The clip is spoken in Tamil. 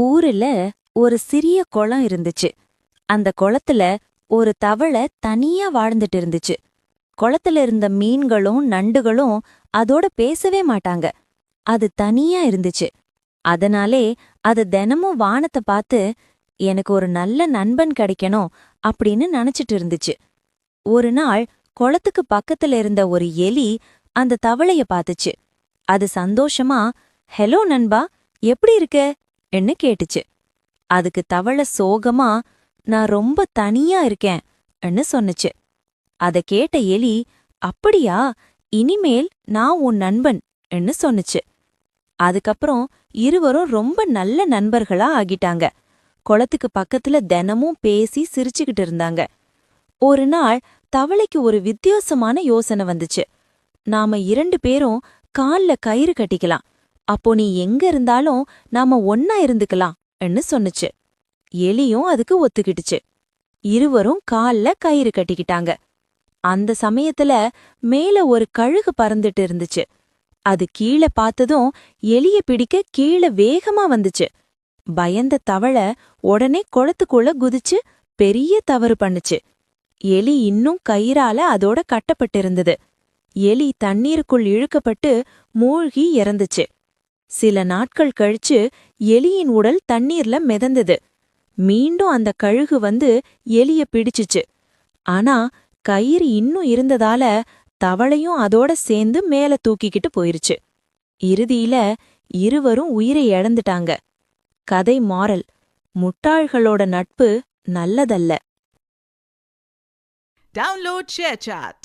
ஊருல ஒரு சிறிய குளம் இருந்துச்சு. அந்த குளத்துல ஒரு தவளை தனியா வாழ்ந்துட்டு இருந்துச்சு. குளத்துல இருந்த மீன்களும் நண்டுகளும் அதோட பேசவே மாட்டாங்க. அது தனியா இருந்துச்சு. அதனாலே அது தினமும் வானத்தை பார்த்து எனக்கு ஒரு நல்ல நண்பன் கிடைக்கணும் அப்படின்னு நினைச்சிட்டு இருந்துச்சு. ஒரு நாள் குளத்துக்கு பக்கத்துல இருந்த ஒரு எலி அந்த தவளைய பார்த்துச்சு. அது சந்தோஷமா, ஹலோ நண்பா, எப்படி இருக்க என்று கேட்டுச்சு. அதுக்கு தவளை சோகமா, நான் ரொம்ப தனியா இருக்கேன் ன்னு சொன்னுச்சு. அத கேட்ட எலி, அப்படியா, இனிமேல் நான் உன் நண்பன் ன்னு சொன்னுச்சு. அதுக்கப்புறம் இருவரும் ரொம்ப நல்ல நண்பர்களா ஆகிட்டாங்க. குளத்துக்கு பக்கத்துல தினமும் பேசி சிரிச்சுக்கிட்டு இருந்தாங்க. ஒரு நாள் தவளைக்கு ஒரு வித்தியாசமான யோசனை வந்துச்சு. நாம 2 பேரும் கால்ல கயிறு கட்டிக்கலாம். அப்போ நீ எங்க இருந்தாலும் நாம ஒன்னா இருந்துக்கலாம் ன்னு சொன்னுச்சு. எலியும் அதுக்கு ஒத்துக்கிட்டுச்சு. இருவரும் கால்ல கயிறு கட்டிக்கிட்டாங்க. அந்த சமயத்துல மேல ஒரு கழுகு பறந்துட்டு இருந்துச்சு. அது கீழே பார்த்ததும் எலிய பிடிக்க கீழே வேகமா வந்துச்சு. பயந்த தவளை உடனே குளத்துக்குள்ள குதிச்சு பெரிய தவறு பண்ணுச்சு. எலி இன்னும் கயிறால அதோட கட்டப்பட்டிருந்தது. எலி தண்ணீருக்குள் இழுக்கப்பட்டு மூழ்கி இறந்துச்சு. சில நாட்கள் கழிச்சு எலியின் உடல் தண்ணீர்ல மிதந்தது. மீண்டும் அந்த கழுகு வந்து எலிய பிடிச்சுச்சு. ஆனா கயிறு இன்னும் இருந்ததால தவளையும் அதோட சேர்ந்து மேல தூக்கிக்கிட்டு போயிருச்சு. இறுதியில இருவரும் உயிரை இழந்துட்டாங்க. கதை மாறல்: முட்டாள்களோட நட்பு நல்லதல்ல. Download ShareChat.